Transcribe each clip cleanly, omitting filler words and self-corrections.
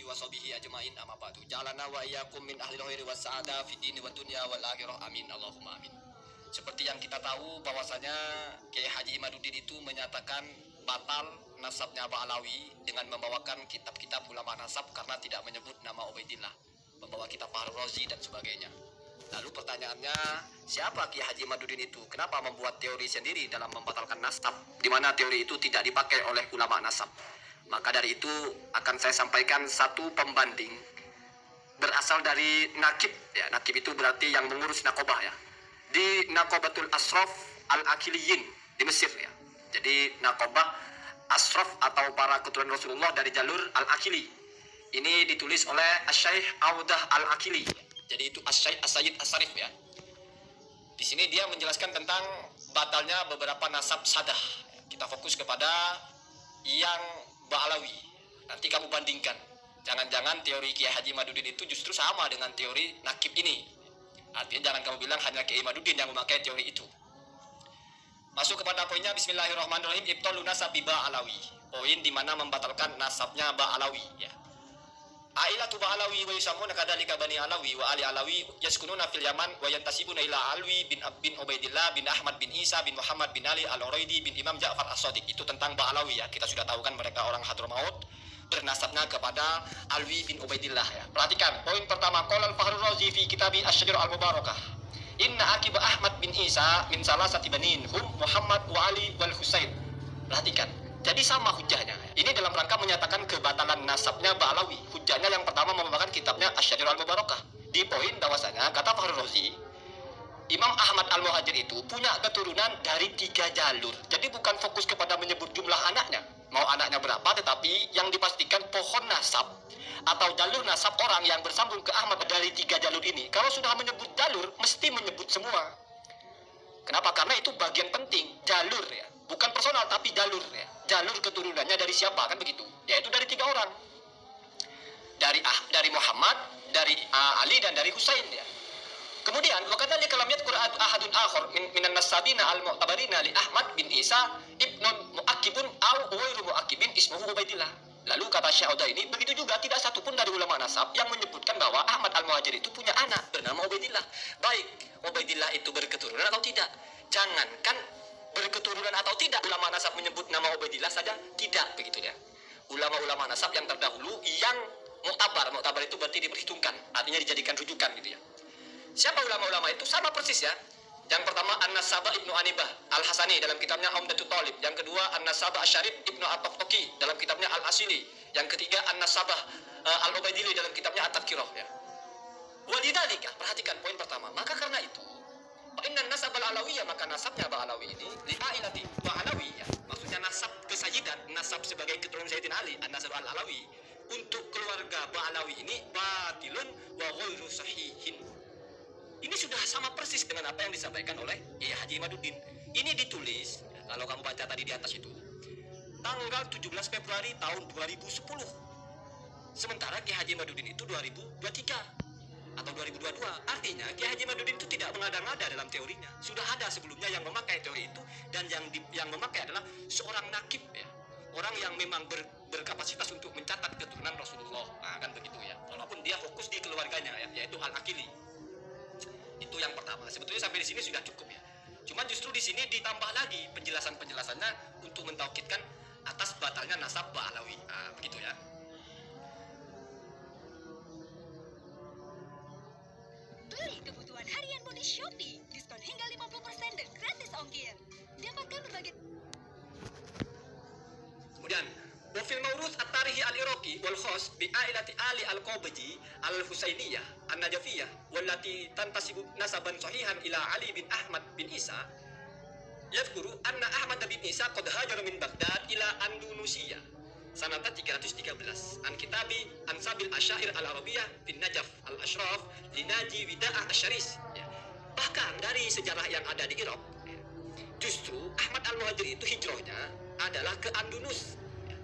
wa sahbihi ajmain, amma ba'du. Ja'alana wa iyyakum min ahli khairi was sa'ada fid dini wad dunya wal akhirah. Amin Allahumma amin. Seperti yang kita tahu bahwasanya Kiai Haji Imaduddin itu menyatakan batal nasabnya Ba'alawi dengan membawakan kitab-kitab ulama nasab karena tidak menyebut nama Ubaidillah, membawa kitab Fahrul Razi dan sebagainya. Lalu pertanyaannya, siapa Kiai Haji Imaduddin itu? Kenapa membuat teori sendiri dalam membatalkan nasab, di mana teori itu tidak dipakai oleh ulama nasab? Maka dari itu akan saya sampaikan satu pembanding berasal dari Nakib. Ya, Nakib itu berarti yang mengurus nakobah ya. Di Nakobatul Ashraf Al-Akiliyin di Mesir ya. Jadi nakobah Ashraf atau para keturunan Rasulullah dari jalur Al-Akili. Ini ditulis oleh Asy-Syaikh Audah Al-Akili. Jadi itu Asy-Syaikh As-Sayyid As-Sarif ya. Di sini dia menjelaskan tentang batalnya beberapa nasab sadah. Kita fokus kepada yang Ba'alawi. Nanti kamu bandingkan. Jangan-jangan teori Kiai Haji Imaduddin itu justru sama dengan teori Nakib ini. Artinya jangan kamu bilang hanya Kiai Imaduddin yang memakai teori itu. Masuk kepada poinnya, bismillahirrahmanirrahim. Ibtalu nasabi Ba'alawi. Poin di mana membatalkan nasabnya Ba'alawi ya. Ailatu Ba'alawi wa yusamuna kadzalika bani Alawi wa ali Alawi yaskununa fil Yaman wa yantasibuna ila Alwi bin Ubaidillah bin Ahmad bin Isa bin Muhammad bin Ali Al-Uraidi bin Imam Ja'far As-Shadiq. Itu tentang Ba'alawi ya. Kita sudah tahu kan mereka orang Hadramaut, bernasabnya kepada Alwi bin Ubaidillah ya. Perhatikan poin pertama, qala al-Fahrul Razi fi kitabi Asy-Syajarah Al-Mubarakah. Inna akiba Ahmad bin Isa min salasati banin hum Muhammad wa Ali wal Husain. Perhatikan. Jadi sama hujahnya. Ini dalam rangka menyatakan kebatalan nasabnya Ba'alawi. Hujahnya yang pertama merupakan kitabnya Asy-Syajarah Al-Mubarakah. Di poin bahwasanya kata Fahrul Razi, Imam Ahmad Al-Muhajir itu punya keturunan dari 3 jalur. Jadi bukan fokus kepada menyebut jumlah anaknya, mau anaknya berapa, tetapi yang dipastikan pohon nasab atau jalur nasab orang yang bersambung ke Ahmad dari 3 jalur ini. Kalau sudah menyebut jalur, mesti menyebut semua. Kenapa? Karena itu bagian penting, jalur ya. Bukan personal tapi jalur ya. Jalur keturunannya dari siapa kan begitu? Yaitu dari 3 orang. Dari Muhammad, dari Ali dan dari Husain ya. Kemudian wakadzalika lam yadhkur ahadun akhar minan nasabina al-mu'tabarina li Ahmad bin Isa ibnun mu'akkibun aw ghairu mu'akkibin ismuhu Ubaidillah. Lalu kata Syekh Audah ini, begitu juga tidak satupun dari ulama nasab yang menyebutkan bahwa Ahmad Al-Muhajir itu punya anak bernama Ubaidillah. Baik, Ubaidillah itu berketurunan atau tidak? Jangankan berketurunan atau tidak, ulama nasab menyebut nama Ubaidillah saja tidak begitu ya. Ulama-ulama nasab yang terdahulu yang muktabar itu berarti diperhitungkan, artinya dijadikan rujukan gitu ya. Siapa ulama-ulama itu? Sama persis ya. Yang pertama An-Nasabah Ibnu Anibah Al-Hasani dalam kitabnya Umdatul Talib. Yang kedua An-Nasabah Asy-Syarif Ibnu At-Taqi dalam kitabnya Al-Asili. Yang ketiga An-Nasabah Al-Ubaidili dalam kitabnya At-Tadhkirah ya. Walidzalika, perhatikan poin pertama. Maka karena itu, inna nasab al-alawiyah, maka nasabnya Ba'alawi ini li ailati Ba'alawi ya. Maksudnya nasab kesayidan, nasab sebagai keturunan Sayyidina Ali, an-nasab al-alawi. Untuk keluarga Ba'alawi ini batilun wa ghairu sahihin. Ini sudah sama persis dengan apa yang disampaikan oleh Kiai Haji Imaduddin. Ini ditulis, kalau kamu baca tadi di atas itu, tanggal 17 Februari tahun 2010. Sementara Kiai Haji Imaduddin itu 2023 atau 2022. Artinya Kiai Haji Imaduddin itu tidak mengada-ngada dalam teorinya. Sudah ada sebelumnya yang memakai teori itu, dan yang memakai adalah seorang nakib ya. Orang yang memang berkapasitas untuk mencatat keturunan Rasulullah. Nah, kan begitu ya. Walaupun dia fokus di keluarganya ya, yaitu Al-Akili. Itu yang pertama. Sebetulnya sampai di sini sudah cukup ya. Cuma justru di sini ditambah lagi penjelasannya untuk mentaukidkan atas batalnya nasab Ba'alawi. Nah, begitu ya. Beli kebutuhan harian di Shopee, diskon hingga 50% dan gratis ongkir. Dapatkan berbagai. Kemudian Wafil Mawruth At-Tarihi Al-Iraqi wal Khos bi ailati Ali Al-Qabaji Al-Husainiyah An-Najafiyah wallati tantasibu nasaban sahihan ila Ali bin Ahmad bin Isa yadhkuru anna Ahmad bin Isa qad hajara min Baghdad ila Andalusia sanata 313 an kitabi Ansabil Asyair Al-Arabiyah bin Najaf Al-Ashraf linaji Wida'ah Asyaris ya. Bahkan dari sejarah yang ada di Irak ya, justru Ahmad Al-Muhajir itu hijrahnya adalah ke Andalus.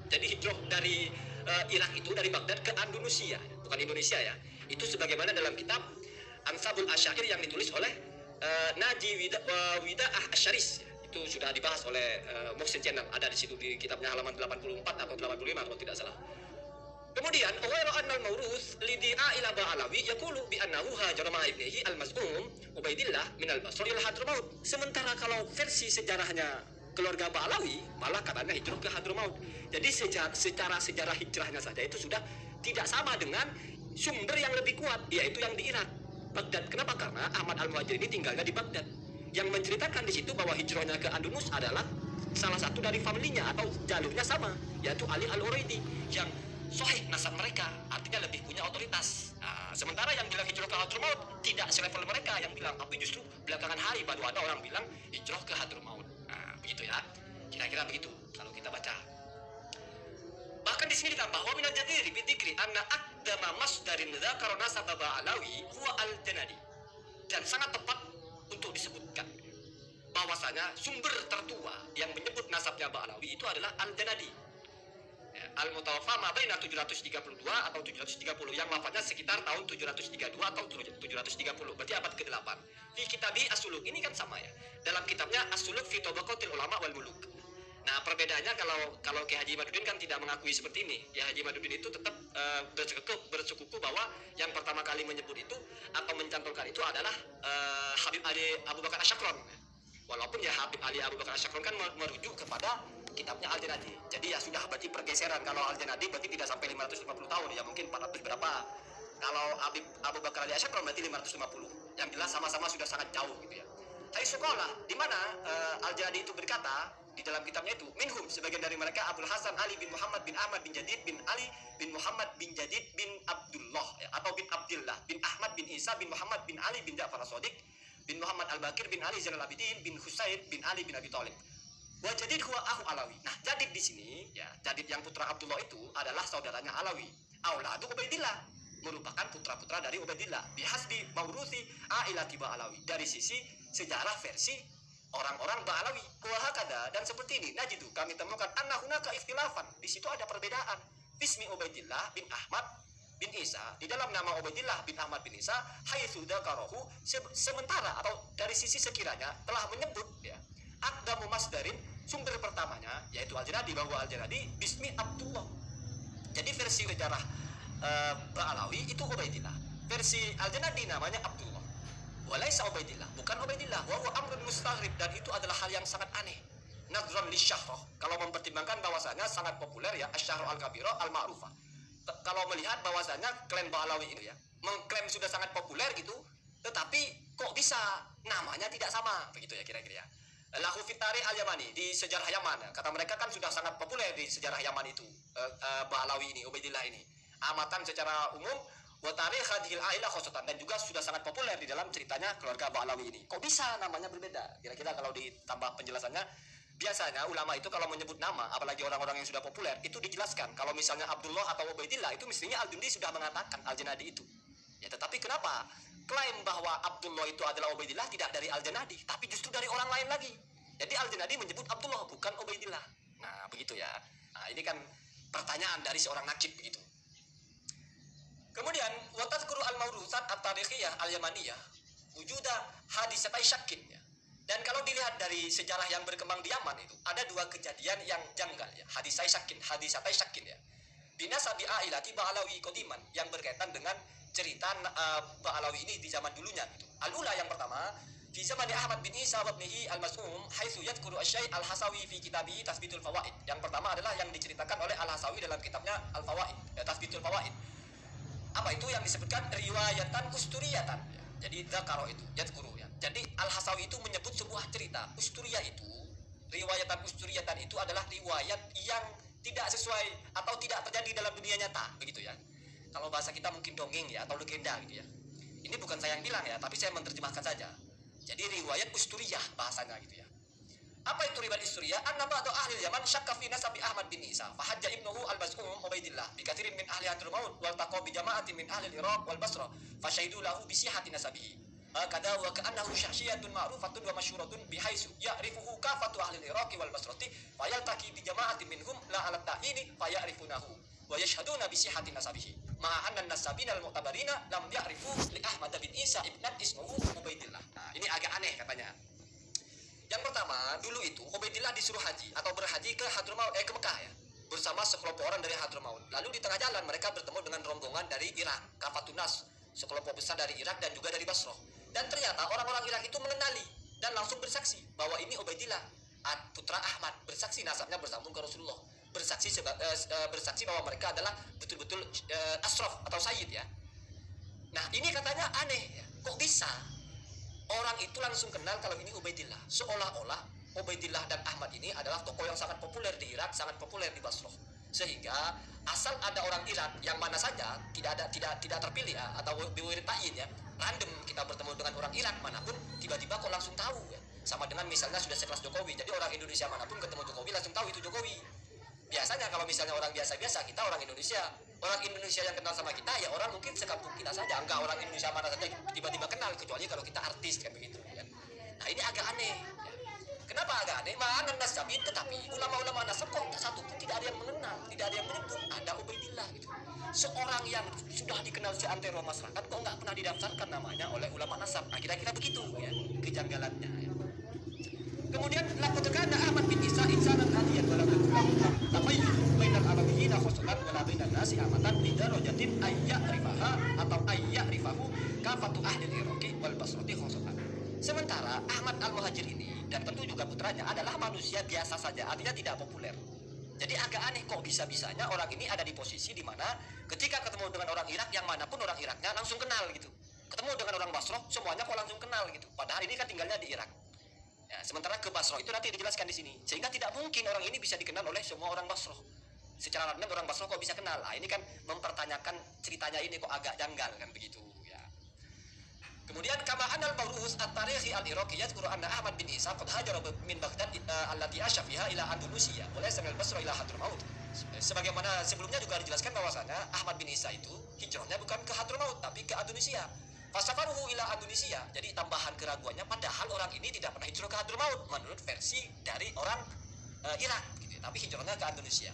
Jadi hijrah dari Irak itu dari Baghdad ke Andalusia, bukan Indonesia ya. Itu sebagaimana dalam kitab Ansabul Asyair yang ditulis oleh Naji Wida'ah Asyaris. Itu sudah dibahas oleh Muhsin Channel, ada di situ di kitabnya halaman 84 atau 85 kalau tidak salah. Kemudian, wa anna al-mawruth lidi'a ila ba'alawi yaqulu bi annahu hajara ma'a ibnihi al-mas'um Ubaidillah min al-Basra ila Hadramaut. Sementara kalau versi sejarahnya keluarga Ba'alawi malah katanya hijrah ke Hadramaut. Jadi secara sejarah hijrahnya saja itu sudah tidak sama dengan sumber yang lebih kuat, yaitu yang di Irak, Baghdad. Kenapa? Karena Ahmad Al-Muhajir ini tinggalnya di Baghdad. Yang menceritakan di situ bahwa hijrahnya ke Andalus adalah salah satu dari familinya atau jalurnya sama, yaitu Ali Al-Uraidi yang sahih nasab mereka, artinya lebih punya otoritas. Nah, sementara yang bilang hijrah ke Hadramaut tidak selevel mereka yang bilang, tapi justru belakangan hari baru ada orang bilang hijrah ke Hadramaut. Nah, begitu ya. Kira-kira begitu kalau kita baca. Bahkan di sini ditambah wa minal jadiri bi dzikri anna aqdama masdarin dzakara nasab Ba'alawi huwa al-Janadi. Dan sangat tepat untuk disebutkan bahwasanya sumber tertua yang menyebut nasabnya Ba'alawi itu adalah Al-Janadi. Al-Mutawaffa ma baina 732 atau 730, yang wafatnya sekitar tahun 732 atau 730, berarti abad ke-8. Fi kitabi As-Suluk, ini kan sama ya. Dalam kitabnya As-Suluk fi Tabaqatil Ulama wal Muluk. Nah, perbedaannya kalau Ki Haji Imaduddin kan tidak mengakui seperti ini. Ki Haji Imaduddin itu tetap bersekuku bahwa yang pertama kali menyebut itu atau mencantumkan itu adalah Habib Ali Abu Bakar Asyakron. Walaupun ya Habib Ali Abu Bakar Asyakron kan merujuk kepada kitabnya Al-Janadi. Jadi ya sudah berarti pergeseran. Kalau Al-Janadi berarti tidak sampai 550 tahun, ya mungkin 400 berapa. Kalau Habib Abu Bakar Ali Asyakron berarti 550. Yang jelas sama-sama sudah sangat jauh gitu ya. Tapi sekolah di mana Al-Janadi itu berkata di dalam kitabnya itu, minhum, sebagian dari mereka Abdul Hasan Ali bin Muhammad bin Ahmad bin Jadid bin Ali bin Muhammad bin Jadid bin Abdullah ya, atau bin Abdillah bin Ahmad bin Isa bin Muhammad bin Ali bin Ja'far As-Shadiq bin Muhammad Al-Bakir bin Ali Zainal Abidin bin Husain bin Ali bin Abi Thalib. Wa Jadid huwa akhu Alawi. Nah, Jadid di sini ya, Jadid yang putra Abdullah itu adalah saudaranya Alawi. Auladu Ubaidillah, merupakan putra-putra dari Ubaidillah. Bihasbi mauruthi ailati Ba'alawi, dari sisi sejarah versi orang-orang Ba'alawi. Wa hakada, dan seperti ini najidu, kami temukan anna hunaka ikhtilafan, di situ ada perbedaan. Bismi Ubaidillah bin Ahmad bin Isa, di dalam nama Ubaidillah bin Ahmad bin Isa, haitsu dzakarahu, sementara atau dari sisi sekiranya telah menyebut ya aqdamu masdarin, sumber pertamanya yaitu Al-Janadi, bahwa Al-Janadi bismi Abdullah. Jadi versi sejarah Ba'alawi itu Ubaidillah, versi Al-Janadi namanya Abdullah. Walaisa Ubaidillah, bukan Ubaidillah. Wa huwa amrun mustaghrib, dan itu adalah hal yang sangat aneh. Nadhran lisyahrah, kalau mempertimbangkan bahwasanya sangat populer ya asy-syahrah al-kabirah al-ma'rufah. Kalau melihat bahwasanya klan Ba'alawi ini ya mengklaim sudah sangat populer gitu, tetapi kok bisa namanya tidak sama, begitu ya kira-kira ya. Lahu fitari al-Yamani, di sejarah Yaman ya. Kata mereka kan sudah sangat populer di sejarah Yaman itu, Ba'alawi ini, Ubaidillah ini. Amatan secara umum wa tarikh hadhil ailah khosatan, dan juga sudah sangat populer di dalam ceritanya keluarga Ba'alawi ini. Kok bisa namanya berbeda? Kira-kira kalau ditambah penjelasannya, biasanya ulama itu kalau menyebut nama, apalagi orang-orang yang sudah populer, itu dijelaskan. Kalau misalnya Abdullah atau Ubaidillah, itu mestinya Al-Jundi sudah mengatakan Al-Janadi itu. Ya, tetapi kenapa klaim bahwa Abdullah itu adalah Ubaidillah tidak dari Al-Janadi, tapi justru dari orang lain lagi. Jadi Al-Janadi menyebut Abdullah, bukan Ubaidillah. Nah, begitu ya. Nah, ini kan pertanyaan dari seorang nakib begitu. Kemudian wa tadhkuru al-mawruthat at-tarikhiyah al-yamaniyah wujuda hadisatai syakkin ya. Dan kalau dilihat dari sejarah yang berkembang di Yaman itu, ada dua kejadian yang janggal ya. Hadisatai syakkin ya. Binasabi ailati Ba'alawi qadiman, yang berkaitan dengan cerita Ba'alawi ini di zaman dulunya gitu. Al-ula, yang pertama, fi zaman Ahmad bin Isa wa ibnihi al-Mas'um haitsu yadhkuru asy-Syai' al-Hasawi fi kitabihi Tathbitul Fawaid. Yang pertama adalah yang diceritakan oleh Al-Hasawi dalam kitabnya Al-Fawaid, Tathbitul Fawaid. Apa itu yang disebutkan riwayatan usturiyatan ya. Jadi dzakaro itu yadhkuru ya. Jadi Al-Hasawi itu menyebut sebuah cerita. Usturiyah itu, riwayatan usturiyatan itu adalah riwayat yang tidak sesuai atau tidak terjadi dalam dunia nyata, begitu ya. Kalau bahasa kita mungkin dongeng ya, atau legenda gitu ya. Ini bukan saya yang bilang ya, tapi saya menerjemahkan saja. Jadi riwayat usturiyah bahasanya gitu ya. Apa itu riwayat usturiyah? Anna ba'du ahli Yaman syakka fi nasabi Ahmad bin Isa fa hajja ibnuhu al-Bas'um Ubaidillah bi katsirin min ahli Hadramaut wal taqa bi jama'atin min ahli al-Iraq wal Basra fa shahidu lahu bi sihhati nasabihi. Kada wa ka'annahu syakhsiyatun ma'rufatun wa masyhuratun bihaitsu ya'rifuhu kafatu ahli al-Iraq wal Basrati fa yaltaqi bi jama'atin minhum la 'ala ta'ini fa ya'rifunahu wa yashhaduna bi sihhati nasabihi. Ma'a anna an-nasabina al-mu'tabarina lam ya'rifu li Ahmad bin Isa ibnan ismuhu Ubaidillah. Nah, ini agak aneh katanya. Yang pertama, dulu itu Ubaidillah disuruh haji atau berhaji ke Hadramaut, ke Mekah ya. bersama sekelompok orang dari Hadramaut. Lalu di tengah jalan mereka bertemu dengan rombongan dari Irak, Kafatunas, sekelompok besar dari Irak dan juga dari Basrah. Dan ternyata orang-orang Irak itu mengenali dan langsung bersaksi bahwa ini Ubaidillah putra Ahmad, bersaksi nasabnya bersambung ke Rasulullah, bersaksi bahwa mereka adalah betul-betul ashraf atau sayyid ya. Nah ini katanya aneh ya. Kok bisa orang itu langsung kenal kalau ini Ubaidillah, seolah-olah Ubaidillah dan Ahmad ini adalah tokoh yang sangat populer di Irak, sangat populer di Basrah. Sehingga asal ada orang Irak yang mana saja tidak terpilih ya, atau biwir ta'yin ya, random kita bertemu dengan orang Irak manapun, tiba-tiba kok langsung tahu ya. Sama dengan misalnya sudah sekelas Jokowi, jadi orang Indonesia manapun ketemu Jokowi langsung tahu itu Jokowi. Biasanya kalau misalnya orang biasa-biasa, kita orang Indonesia yang kenal sama kita ya orang mungkin sekampung kita saja, enggak orang Indonesia mana saja tiba-tiba kenal, kecuali kalau kita artis kan begitu ya. Nah ini agak aneh ya. Kenapa agak aneh? Mana nasab itu, tetapi ulama-ulama nasab kok satu pun tidak ada yang mengenal, tidak ada yang menyebut ada Ubaidillah gitu. Seorang yang sudah dikenal seantero masyarakat kok nggak pernah didaftarkan namanya oleh ulama nasab. Nah kira-kira begitu ya kejanggalannya ya. Kemudian laqad kana Ahmad bin Isa insanan hadiyan wa lam tamayyuz bainal arabiyyin khosatan wa la bainan nasi amatan li darajatin rifaha atau rifahu kafatu ahli al-Iraqi wal Basrati khosatan. Sementara Ahmad al-Muhajir ini dan tentu juga putranya adalah manusia biasa saja, artinya tidak populer. Jadi agak aneh kok bisa-bisanya orang ini ada di posisi di mana ketika ketemu dengan orang Irak yang manapun orang Iraknya langsung kenal gitu. Ketemu dengan orang Basrah semuanya kok langsung kenal gitu. Padahal ini kan tinggalnya di Irak. Ya, sementara ke Basrah itu nanti dijelaskan di sini. Sehingga tidak mungkin orang ini bisa dikenal oleh semua orang Basrah. Secara random orang Basrah kok bisa kenal? Nah, ini kan mempertanyakan ceritanya ini kok agak janggal kan begitu ya. Kemudian kama anal mawruhus at-tarikhi al-Iraqi yadhkuru anna Ahmad bin Isa qad hajara min Baghdad allati asha fiha ila Andalusia wa laysa min al-Basra ila Hadramaut. Sebagaimana sebelumnya juga dijelaskan bahwasanya Ahmad bin Isa itu hijrahnya bukan ke Hadramaut tapi ke Indonesia. Fasafaruhu ila Indonesia. Jadi tambahan keraguannya padahal orang ini tidak pernah hijrah ke Hadramaut menurut versi dari orang Irak gitu. Tapi hijrahnya ke Indonesia.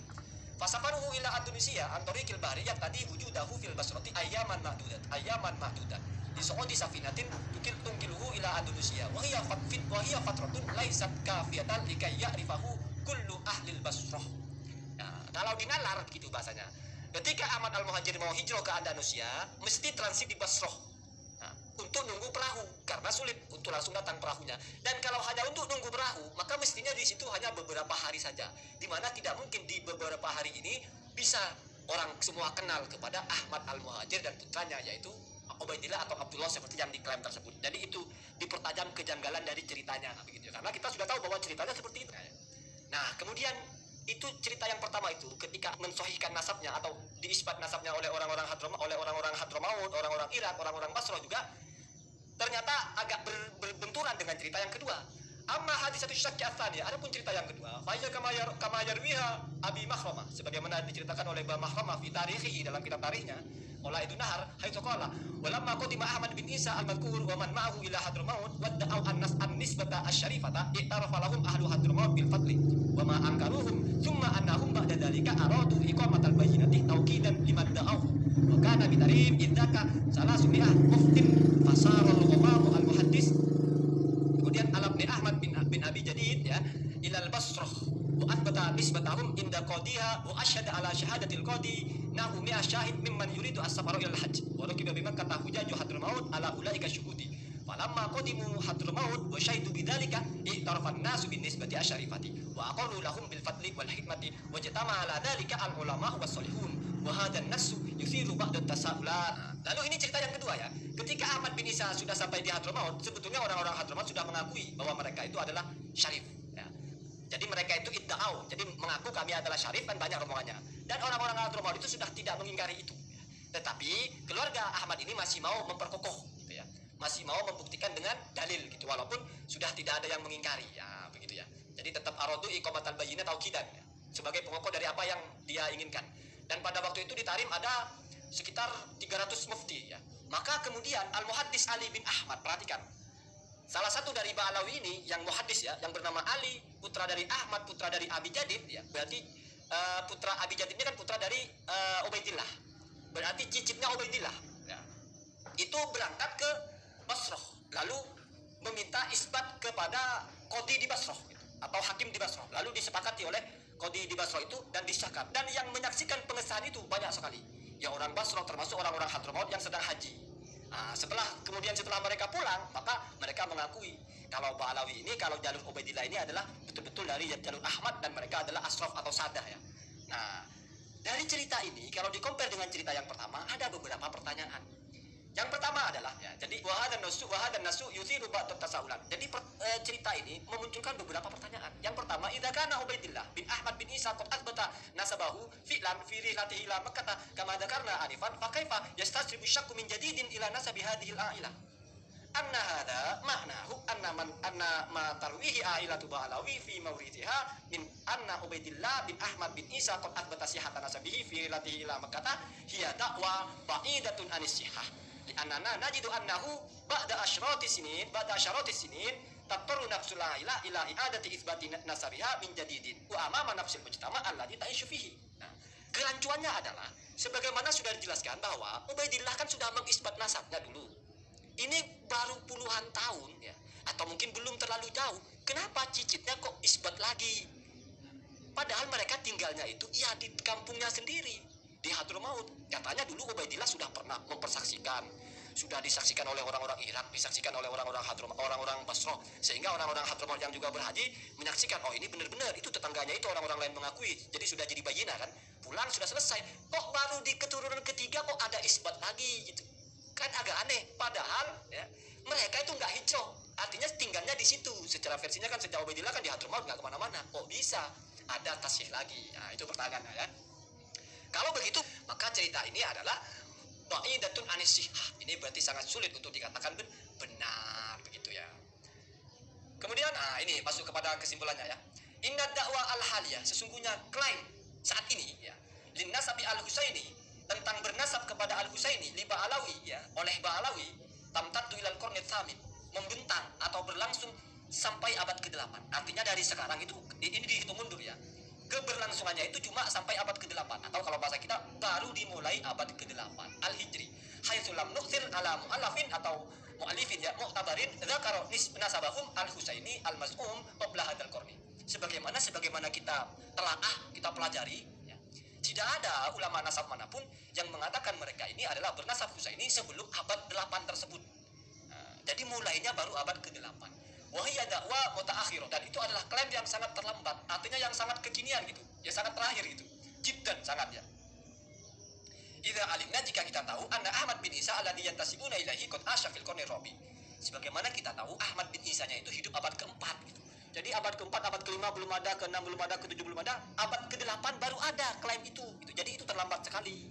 Fasafaruhu ila Indonesia antarikil bahri tadi wujudahu fil Basrati ayyaman mahdudat. Di so'odi safinatin tungkiluhu ila Indonesia wa hiya fatratun laysat kafiyatan likay ya'rifahu kullu ahlil Basrah. Nah, kalau dinalar gitu bahasanya. Ketika Ahmad al-Muhajir mau hijrah ke Andalusia, mesti transit di Basrah. Nah, untuk nunggu perahu karena sulit untuk langsung datang perahunya. Dan kalau hanya untuk nunggu perahu, maka mestinya di situ hanya beberapa hari saja. Di mana tidak mungkin di beberapa hari ini bisa orang semua kenal kepada Ahmad al-Muhajir dan putranya yaitu Ubaidillah atau Abdullah seperti yang diklaim tersebut. Jadi itu dipertajam kejanggalan dari ceritanya begitu. Karena kita sudah tahu bahwa ceritanya seperti itu. Nah, kemudian itu cerita yang pertama itu ketika mensohhikan nasabnya atau diisbat nasabnya oleh orang-orang Hadramaut, orang-orang Irak, orang-orang Basrah juga ternyata agak berbenturan dengan cerita yang kedua. Amma hadisatu syakki ats-tsaniyah, adapun cerita yang kedua, fa hiya kama yarwiha Abi Mahramah, sebagaimana diceritakan oleh Ba Mahramah fi tarikhihi dalam kitab tarikhnya, oleh Ibnu Nahar, haitsu qala, "Walamma qadima Ahmad bin Isa al-Madhkur wa man ma'ahu ila Hadramaut wadda'u an-nisbata asy-syarifata, i'tarafa lahum ahlu Hadramaut bil fadli wa ma ankaruhum, thumma annahum ba'da dzalika aradu iqamatal bayyinati tawqidan liman da'ahu. Wa kana bitarib idzaka salasumi'ah muftin fasara al-ghamam al-muhaddis." Kemudian Al-Abni Ahmad bin Abi Jadid ya ilal Basrah wa athbata nisbatahum inda qadiha wa asyhada ala syahadatil qadi nahu mi'a syahid mimman yuridu as-safara ila al-hajj wa rakiba biman kata hujaju Hadramaut ala ulaika syuhudi falamma qadimu Hadramaut wa syahidu bidzalika i'tarafa an-nasu bin nisbati asy-syarifati wa aqarru lahum bil fadli wal hikmati wa jatama ala dzalika al-ulama was salihun wa hadha an-nasu yusiru ba'da tasaulat. Lalu ini cerita yang kedua ya. Ketika Ahmad bin Isa sudah sampai di Hadramaut, sebetulnya orang-orang Hadramaut sudah mengakui bahwa mereka itu adalah syarif. Ya. Jadi mereka itu idda'au, jadi mengaku kami adalah syarif dan banyak rombongannya. Dan orang-orang Hadramaut itu sudah tidak mengingkari itu. Tetapi keluarga Ahmad ini masih mau memperkokoh, gitu ya. Masih mau membuktikan dengan dalil, gitu. Walaupun sudah tidak ada yang mengingkari, ya begitu ya. Jadi tetap aradu iqamatal bayyinah tauqidan, ya. Sebagai pengokoh dari apa yang dia inginkan. Dan pada waktu itu di Tarim ada sekitar 300 mufti ya. Maka kemudian Al-Muhaddis Ali bin Ahmad, perhatikan. Salah satu dari Ba'alawi ini yang muhaddis ya, yang bernama Ali, putra dari Ahmad, putra dari Abi Jadid ya. Berarti putra Abi Jadid ini kan putra dari Ubaidillah. Berarti cicitnya Ubaidillah ya. Itu berangkat ke Basrah, lalu meminta isbat kepada qadhi di Basrah gitu, atau hakim di Basrah. Lalu disepakati oleh Qadi di Basra itu dan disahkan. Dan yang menyaksikan pengesahan itu banyak sekali. Ya orang Basra termasuk orang-orang Hadramaut yang sedang haji. Nah, setelah mereka pulang, maka mereka mengakui kalau Ba'alawi ini, kalau jalur Ubaidillah ini adalah betul-betul dari jalur Ahmad dan mereka adalah asraf atau sadah ya. Nah, dari cerita ini kalau dikompar dengan cerita yang pertama ada beberapa pertanyaan. Yang pertama adalah ya, jadi wahadan nasu yuthiru ba'd tasawulan. Jadi cerita ini memunculkan beberapa pertanyaan. Yang pertama, idza kana Ubaidillah bin Ahmad bin Isa qad athbata nasabahu fi'lan fi rihlatihi ila Makkah kama dzakarna anifan, fa kaifa yastasribu syakku min jadidin ila nasabi hadhihi al-a'ilah? Anna hadha ma'nahu anna ma tarwihi a'ilatu Ba'alawi fi mawrithiha min anna Ubaidillah bin Ahmad bin Isa qad athbata sihhata nasabihi fi rihlatihi ila Makkah hiya da'wa ba'idatun anis sihhah. Anana najidu annahu ba'da asyrati sinin tattaru nafsul ila i'adati itsbati nasabiha min jadidin wa amama nafsil mujtama' alladhi ta'ishu fihi. Nah, kerancuannya adalah sebagaimana sudah dijelaskan bahwa Ubaidillah kan sudah mengisbat nasabnya dulu. Ini baru puluhan tahun ya, atau mungkin belum terlalu jauh. Kenapa cicitnya kok isbat lagi? Padahal mereka tinggalnya itu ya di kampungnya sendiri, di Hadramaut. Katanya dulu Ubaidillah sudah pernah mempersaksikan, sudah disaksikan oleh orang-orang Irak, disaksikan oleh orang-orang Hadramaut, orang-orang Basra, sehingga orang-orang Hadramaut yang juga berhaji menyaksikan, oh ini benar-benar itu tetangganya itu orang-orang lain mengakui, jadi sudah jadi bayinah kan, pulang sudah selesai. Kok baru di keturunan ketiga kok ada isbat lagi gitu? Kan agak aneh. Padahal ya, mereka itu nggak hijrah, artinya tinggalnya di situ. Secara versinya kan sejak Ubaidillah kan di Hadramaut nggak kemana-mana, kok bisa ada tasih lagi? Nah, itu pertanyaannya ya. Kalau begitu, maka cerita ini adalah ba'idatun anis sihhah. Ini berarti sangat sulit untuk dikatakan benar begitu ya. Kemudian ini masuk kepada kesimpulannya ya. Inna da'wa al-haliyah, sesungguhnya klaim saat ini ya, lin nasabi al-Husaini, tentang bernasab kepada al-Husaini li Ba'alawi ya, oleh Ba'alawi, tamtaddu ilal qarni tsamin, membentang atau berlangsung sampai abad ke-8. Artinya dari sekarang itu ini dihitung mundur ya. Keberlangsungannya itu cuma sampai abad ke-8, atau kalau bahasa kita baru dimulai abad ke-8 Al-Hijri. Haitsu lam nu'thir ala mu'allafin atau mu'allifin ya mu'tabarin dzakara nasabahum al-Husaini al-maz'um qabla hadzal qarni. Sebagaimana kita telaah, kita pelajari ya, tidak ada ulama nasab manapun yang mengatakan mereka ini adalah bernasab Husaini sebelum abad 8 tersebut. Nah, jadi mulainya baru abad ke-8. Wahiyya da'wa mutaakhir, dan itu adalah klaim yang sangat terlambat, artinya yang sangat kekinian gitu, ya sangat terakhir gitu, jiddan sangat ya. Idza alimna, jika kita tahu, anna Ahmad bin Isa alladhi yantasibuna ilaihi qad asya fil qarni rabi. Sebagaimana kita tahu Ahmad bin Isa-nya itu hidup abad ke-4 gitu. Jadi abad ke-4, abad ke-5 belum ada, ke-6 belum ada, ke-7 belum ada, abad ke-8 baru ada klaim itu gitu. Jadi itu terlambat sekali.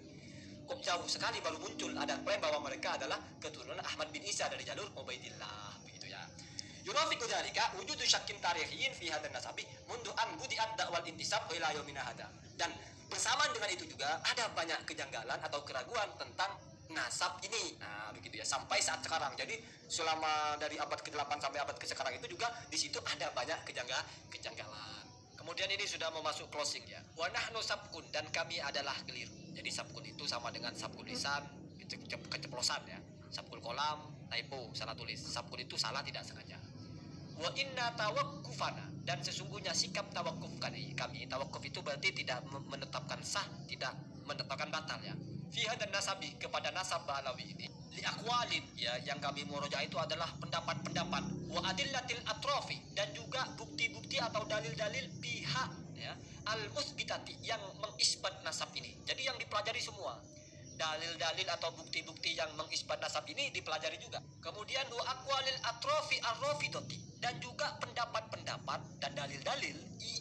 Kok jauh sekali baru muncul ada klaim bahwa mereka adalah keturunan Ahmad bin Isa dari jalur Ubaidillah begitu ya. Yunafiqu dzalika wujudu syakkin tarikhiyin fi hadzal nasabi mundu an budiat da'wal intisab ila yaumina hadza. Dan bersamaan dengan itu juga ada banyak kejanggalan atau keraguan tentang nasab ini. Nah, begitu ya, sampai saat sekarang. Jadi selama dari abad ke-8 sampai abad ke sekarang itu juga di situ ada banyak kejanggalan. Kemudian ini sudah mau masuk closing ya. Wa nahnu sabkun, dan kami adalah keliru. Jadi sabkun itu sama dengan sabkul lisan, keceplosan ya. Sabkul kolam, typo, salah tulis. Sabkun itu salah tidak sengaja. Wa inna tawakkufana, dan sesungguhnya sikap tawakuf kami, tawakuf itu berarti tidak menetapkan sah, tidak menetapkan batal ya. Fiha dan nasabi, kepada nasab Ba'alawi ini, li aqwalin ya, yang kami murojaah itu adalah pendapat-pendapat, wa adillatil atrofi, dan juga bukti-bukti atau dalil-dalil pihak ya, al-musbitati, yang mengisbat nasab ini. Jadi yang dipelajari semua dalil-dalil atau bukti-bukti yang mengisbat nasab ini dipelajari juga. Kemudian wa aqwalil atrofi ar-rafidati, dan juga pendapat-pendapat dan dalil-dalil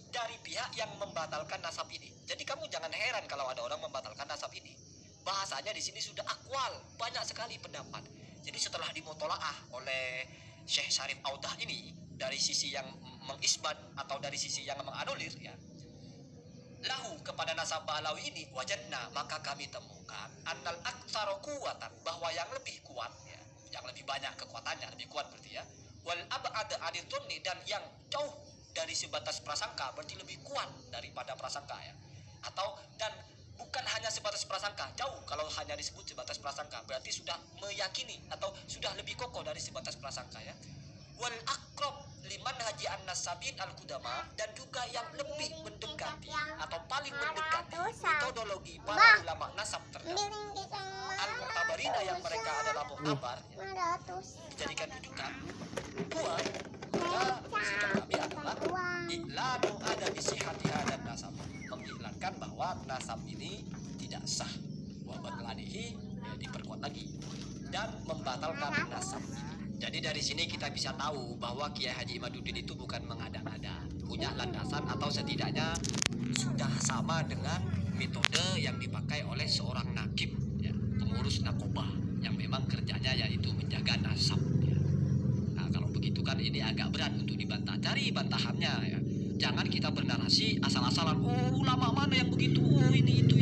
dari pihak yang membatalkan nasab ini. Jadi kamu jangan heran kalau ada orang membatalkan nasab ini. Bahasanya di sini sudah akwal, banyak sekali pendapat. Jadi setelah dimutolaah oleh Syekh Syarif Audah ini dari sisi yang mengisbat atau dari sisi yang menganulir ya, lahu kepada nasab Ba'alawi ini, wajadna, maka kami temukan annal aktsara quwatan, bahwa yang lebih kuat ya, yang lebih banyak kekuatannya, lebih kuat berarti ya, wal ab'ad adituni, dan yang jauh dari sebatas prasangka, berarti lebih kuat daripada prasangka ya. Atau dan bukan hanya sebatas prasangka, jauh. Kalau hanya disebut sebatas prasangka berarti sudah meyakini atau sudah lebih kokoh dari sebatas prasangka ya. Wal aqrab liman haji an-nasabin al-qudama, dan juga yang lebih mendekati atau paling mendekati metodologi para ulama nasab terdahulu al-mu'tabarina, yang mereka adalah mu'tabar, dijadikan rujukan. Dua, maka sikap kami adalah iklanu ada di sihatiha dan nasab, mengiklankan bahwa nasab ini tidak sah, wa batlanihi, diperkuat lagi, dan membatalkan nasab ini. Jadi dari sini kita bisa tahu bahwa Kiai Haji Imaduddin itu bukan mengada-ngada, punya landasan atau setidaknya sudah sama dengan metode yang dipakai oleh seorang nakib, ya, pengurus nakobah yang memang kerjanya yaitu menjaga nasab. Ya. Nah, kalau begitu kan ini agak berat untuk dibantah. Cari bantahannya, ya. Jangan kita bernarasi asal-asalan. Oh, ulama mana yang begitu? Oh, ini itu.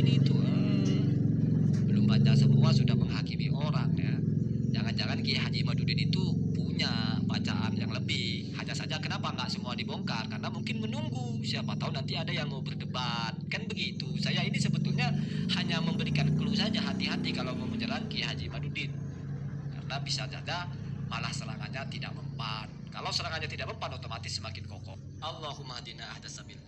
Belum baca semua sudah menghakimi orang, ya. Jangan-jangan Kiai Haji Imaduddin itu punya bacaan yang lebih. Hanya saja kenapa nggak semua dibongkar? Karena mungkin menunggu. Siapa tahu nanti ada yang mau berdebat. Kan begitu. Saya ini sebetulnya hanya memberikan clue saja, hati-hati kalau mau menyerang Kiai Haji Imaduddin. Karena bisa saja malah serangannya tidak mempan. Kalau serangannya tidak mempan, otomatis semakin kokoh. Allahumma hadina ahdas sabil.